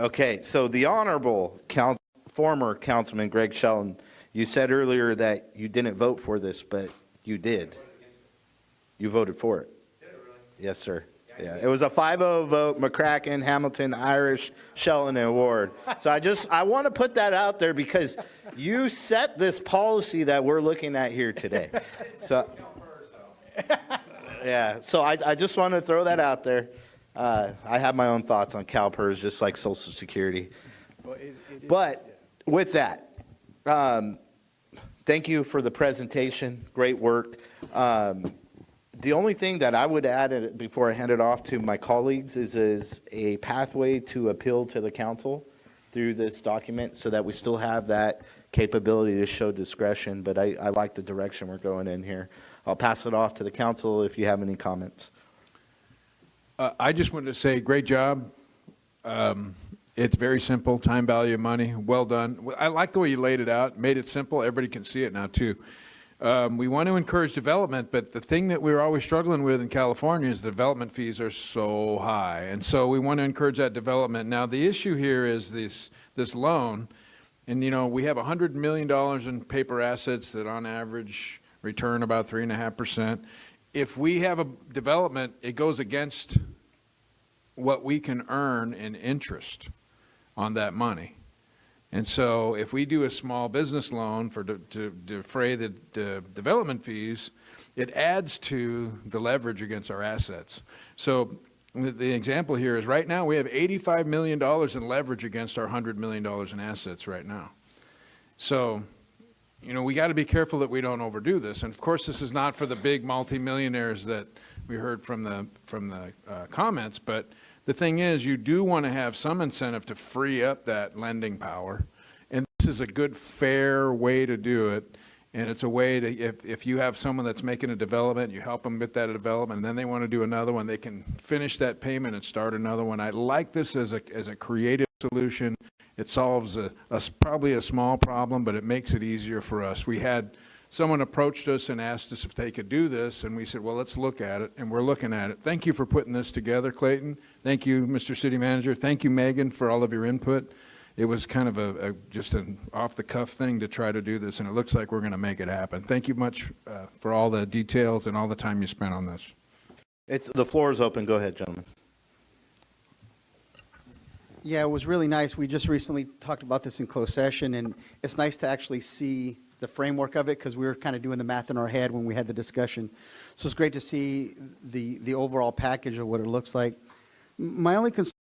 Okay, so the Honorable former Councilman Greg Shelton, you said earlier that you didn't vote for this, but you did. You voted for it. Did it really? Yes, sir. Yeah, it was a 5-0 vote, McCracken, Hamilton, Irish, Shelton, and Ward. So I want to put that out there because you set this policy that we're looking at here today. So, yeah, so I just want to throw that out there. I have my own thoughts on CalPERS, just like Social Security. But with that, thank you for the presentation. Great work. The only thing that I would add before I hand it off to my colleagues is a pathway to appeal to the council through this document so that we still have that capability to show discretion. But I like the direction we're going in here. I'll pass it off to the council if you have any comments. I just wanted to say great job. It's very simple, time value of money, well done. I like the way you laid it out, made it simple. Everybody can see it now too. We want to encourage development, but the thing that we're always struggling with in California is the development fees are so high. And so we want to encourage that development. Now the issue here is this loan, and you know, we have $100 million in paper assets that on average return about 3.5%. If we have a development, it goes against what we can earn in interest on that money. And so if we do a small business loan to defray the development fees, it adds to the leverage against our assets. So the example here is right now we have $85 million in leverage against our $100 million in assets right now. So, you know, we got to be careful that we don't overdo this. And of course, this is not for the big multimillionaires that we heard from the comments, but the thing is, you do want to have some incentive to free up that lending power. And this is a good, fair way to do it. And it's a way to, if you have someone that's making a development, you help them with that development, and then they want to do another one, they can finish that payment and start another one. I like this as a creative solution. It solves probably a small problem, but it makes it easier for us. We had someone approached us and asked us if they could do this, and we said, well, let's look at it, and we're looking at it. Thank you for putting this together, Clayton. Thank you, Mr. City Manager. Thank you, Megan, for all of your input. It was kind of just an off-the-cuff thing to try to do this, and it looks like we're going to make it happen. Thank you much for all the details and all the time you spent on this. The floor is open. Go ahead, gentlemen. Yeah, it was really nice. We just recently talked about this in closed session, and it's nice to actually see the framework of it because we were kind of doing the math in our head when we had the discussion. So it's great to see the overall package of what it looks like. My only concern